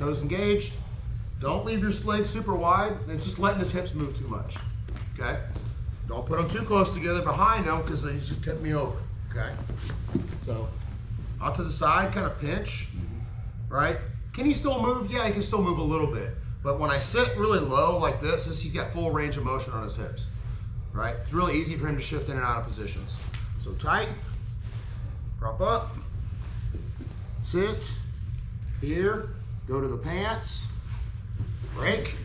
Toes engaged. Don't leave your legs super wide. It's just letting his hips move too much, okay? Don't put them too close together behind them because they just tip me over, okay? So, out to the side, kind of pinch, right? Can he still move? Yeah, he can still move a little bit. But when I sit really low like this, he's got full range of motion on his hips, right? It's really easy for him to shift in and out of positions. So tight, prop up, sit, here, go to the pants, break,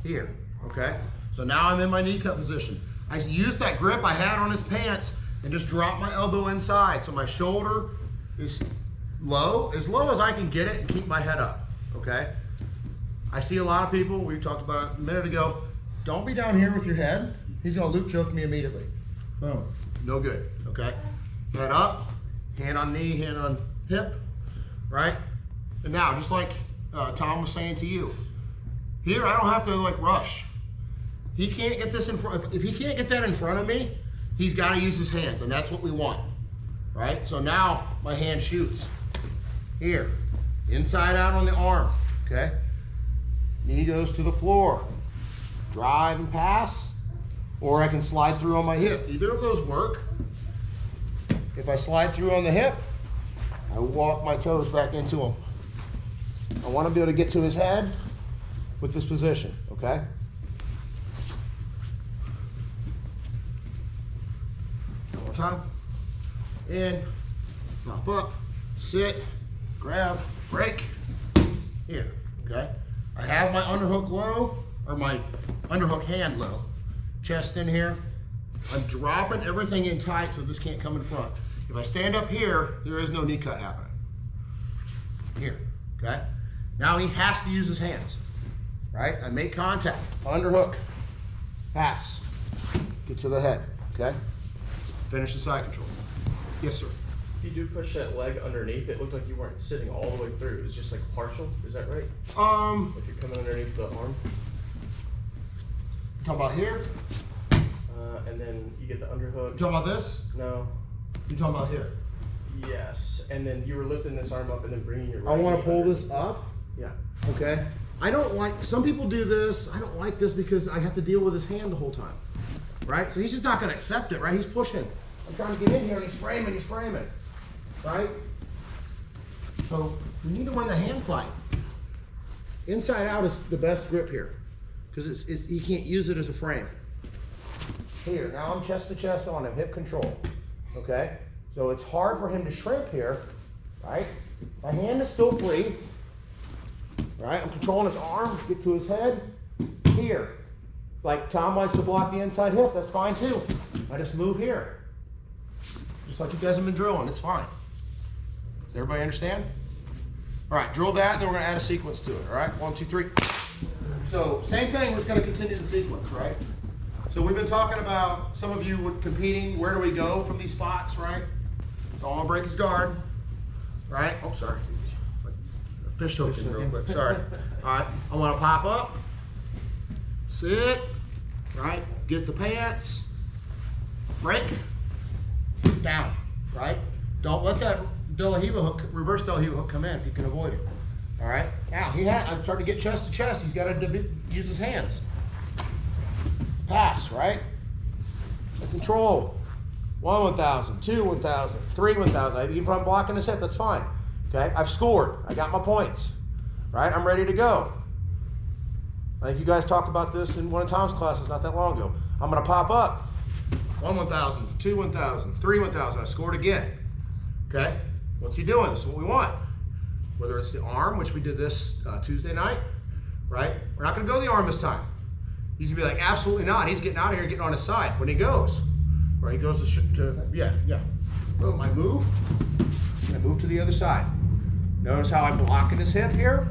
here, okay? So now I'm in my knee cut position. I use that grip I had on his pants and just drop my elbow inside so my shoulder is low as I can get it and keep my head up, okay? I see a lot of people, we talked about it a minute ago, don't be down here with your head. He's gonna loop choke me immediately. Boom, no good, okay? Head up, hand on knee, hand on hip, right? And now, just like Tom was saying to you, here I don't have to like rush. He can't get this in front, if he can't get that in front of me, he's gotta use his hands, and that's what we want, right? So now my hand shoots. Here, inside out on the arm, okay? Knee goes to the floor. Drive and pass, or I can slide through on my hip. Either of those work. If I slide through on the hip, I walk my toes back into him. I want to be able to get to his head with this position, okay? One more time. In, pop up, sit, grab, break, here, okay? I have my underhook low, or my underhook hand low. Chest in here. I'm dropping everything in tight so this can't come in front. If I stand up here, there is no knee cut happening. Here, okay? Now he has to use his hands, right? I make contact, underhook, pass, get to the head, okay? Finish the side control. Yes, sir. If you do push that leg underneath, it looked like you weren't sitting all the way through. It was just like partial. Is that right? If you're coming underneath the arm. Talking about here? And then you get the underhook. You talking about this? No. You talking about here? Yes. And then you were lifting this arm up and then bringing your right I want to knee pull under. this up. Yeah. Okay. I don't like, some people do this. I don't like this because I have to deal with his hand the whole time. Right? So he's just not going to accept it, right? He's pushing. I'm trying to get in here and he's framing. Right? So we need to win the hand fight. Inside out is the best grip here because you can't use it as a frame. Here, now I'm chest to chest on him, hip control. Okay? So it's hard for him to shrimp here, right? My hand is still free. Right? I'm controlling his arm, get to his head. Here. Like Tom likes to block the inside hip, that's fine too. I just move here. Just like you guys have been drilling, it's fine. Does everybody understand? All right, drill that, then we're gonna add a sequence to it, all right? 1, 2, 3. So, same thing, we're just gonna continue the sequence, right? So we've been talking about, some of you were competing, where do we go from these spots, right? Don't wanna break his guard, right? Oh, sorry. Fish hooking real quick, sorry. All right, I wanna pop up, sit, right? Get the pants, break, down, right? Don't let that De La Riva hook, reverse De La Riva hook come in if you can avoid it. All right, now I'm starting to get chest to chest. He's got to use his hands. Pass, right? Control. 1 1000, 2 1000, 3 1000. Even if I'm blocking his hip, that's fine. Okay, I've scored. I got my points. Right, I'm ready to go. I think you guys talked about this in one of Tom's classes not that long ago. I'm gonna pop up. 1 1000, 2 1000, 3 1000. I scored again. Okay, what's he doing? This is what we want. Whether it's the arm, which we did this Tuesday night, right? We're not gonna go the arm this time. He's gonna be like, absolutely not. He's getting out of here and getting on his side when he goes. Right, he goes to yeah. Boom, I move to the other side. Notice how I'm blocking his hip here.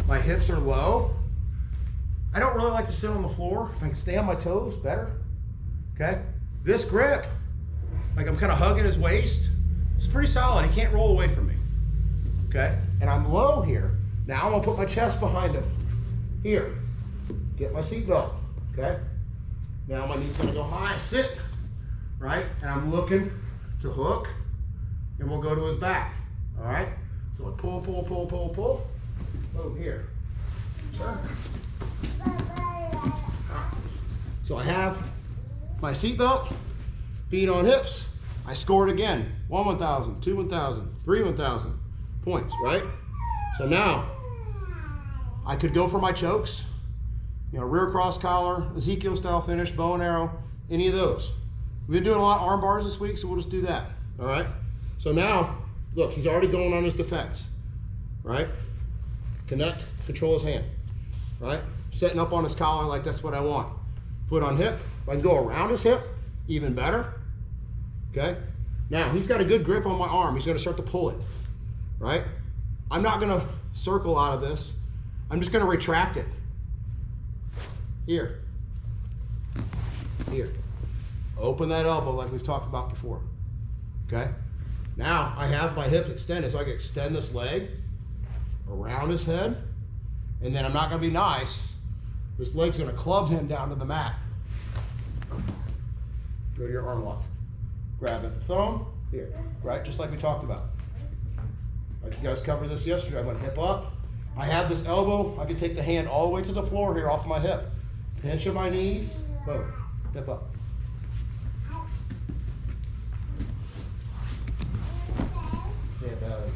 My hips are low. I don't really like to sit on the floor. If I can stay on my toes, better. Okay? This grip, like I'm kind of hugging his waist, it's pretty solid. He can't roll away from me. Okay? And I'm low here. Now I'm gonna put my chest behind him. Here. Get my seatbelt. Okay? Now my knee's gonna go high, sit, right? And I'm looking to hook, and we'll go to his back. All right? So I pull, Boom, here. Sir. So I have my seatbelt, feet on hips. I scored again. 1 1,000, 2 1,000, 3 1,000 points, right? So now I could go for my chokes, you know, rear cross collar, Ezekiel style finish, bow and arrow, any of those. We've been doing a lot of arm bars this week, so we'll just do that, all right? So now, look, he's already going on his defense, right? Connect, control his hand, right? Setting up on his collar like that's what I want. Foot on hip. If I can go around his hip, even better, okay? Now, he's got a good grip on my arm. He's gonna start to pull it, right? I'm not gonna circle out of this. I'm just gonna retract it. Here. Here. Open that elbow like we've talked about before, okay? Now, I have my hip extended, so I can extend this leg around his head, and then I'm not gonna be nice. This leg's gonna club him down to the mat. Go to your arm lock. Grab at the thumb, here, right? Just like we talked about. Like you guys covered this yesterday. I'm gonna hip up. I have this elbow. I can take the hand all the way to the floor here off my hip. Pinch of my knees, boom, hip up. Yeah, Bella's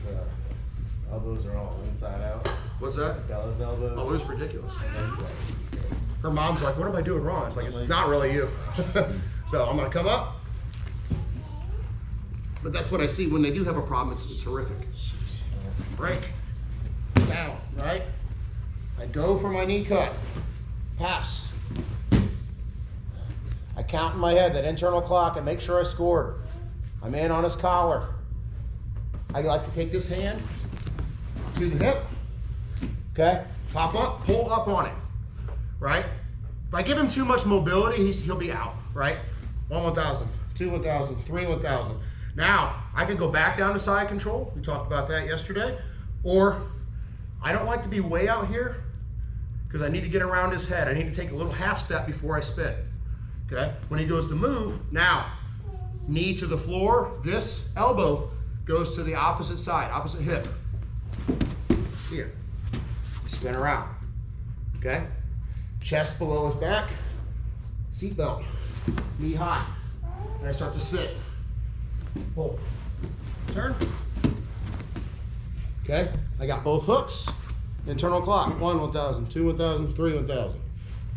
elbows are all inside out. What's that? Bella's elbows. Oh, it was ridiculous. Her mom's like, what am I doing wrong? It's like, it's not really you. So I'm gonna come up. But that's what I see when they do have a problem, it's horrific. Break, down, right? I go for my knee cut, pass. I count in my head that internal clock and make sure I scored. I'm in on his collar. I like to take this hand to the hip, okay? Pop up, pull up on it, right? If I give him too much mobility, he'll be out, right? 1 1,000, 2 1,000, 3 1,000. Now, I can go back down to side control. We talked about that yesterday. Or, I don't like to be way out here because I need to get around his head. I need to take a little half step before I spin. Okay? When he goes to move, now, knee to the floor, this elbow goes to the opposite side, opposite hip. Here. Spin around. Okay? Chest below his back, seatbelt, knee high. And I start to sit. Pull. Turn. Okay? I got both hooks. Internal clock. 1 1,000, 2 1,000, 3 1,000.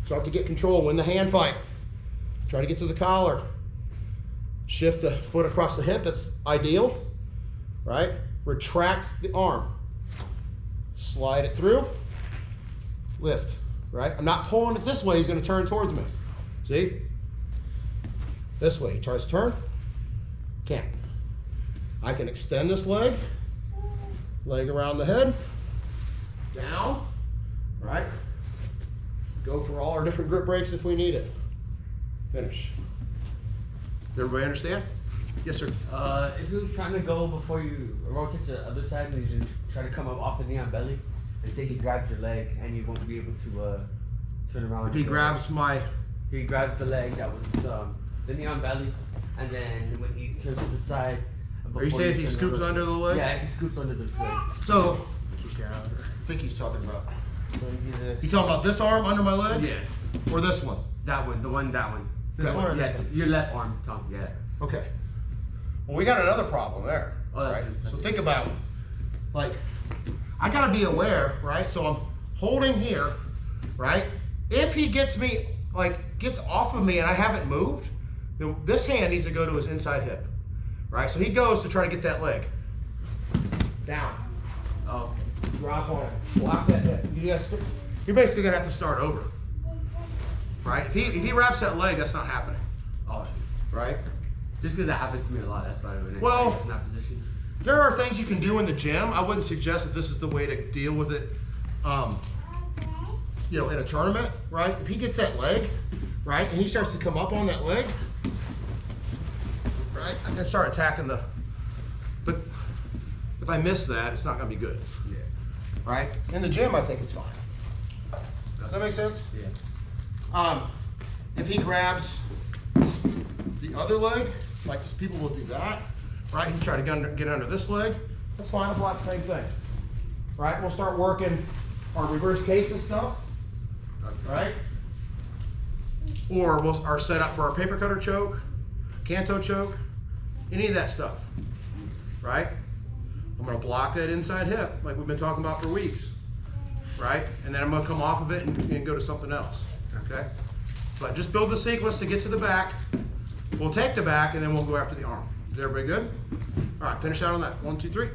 Start to get control. Win the hand fight. Try to get to the collar. Shift the foot across the hip. That's ideal. Right? Retract the arm. Slide it through. Lift. Right? I'm not pulling it this way. He's going to turn towards me. See? This way. He tries to turn. Can't. I can extend this leg. Leg around the head. Down. Right? Go for all our different grip breaks if we need it. Finish. Does everybody understand? Yes, sir. If he was trying to go before you rotate to the other side and you just try to come up off the knee on belly, and say he grabs your leg and you won't be able to turn around. If he grabs my... He grabs the leg that was the knee on belly, and then when he turns to the side... Are you saying if he scoops under the leg? Yeah, he scoops under the leg. So, I think he's talking about... This. You talking about this arm under my leg? Yes. Or this one? That one, that one. This one or this Yeah, one? your left arm, Tom, yeah. Okay. Well, we got another problem there. Oh, that's right? it, that's So think about, like, I gotta be aware, right? So I'm holding here, right? If he gets me, like, gets off of me and I haven't moved, then this hand needs to go to his inside hip, right? So he goes to try to get that leg. Down. Oh, Drop on it. Block that hip. You're basically gonna have to start over, right? If he wraps that leg, that's not happening, oh. right? Just because that happens to me a lot, that's why I went Well- in that position. There are things you can do in the gym. I wouldn't suggest that this is the way to deal with it, you know, in a tournament, right? If he gets that leg, right, and he starts to come up on that leg, right, I can start attacking the, but if I miss that, it's not gonna be good, Yeah. right? In the gym, I think it's fine. Does that make sense? Yeah. If he grabs the other leg, like people will do that, right? You try to get under this leg, that's fine, I'll block the same thing. Right, we'll start working our reverse case and stuff, right? Or our setup for our paper cutter choke, canto choke, any of that stuff, right? I'm gonna block that inside hip like we've been talking about for weeks, right? And then I'm gonna come off of it and go to something else, okay? But just build the sequence to get to the back. We'll take the back and then we'll go after the arm. Is everybody good? All right, finish out on that. 1, 2, 3.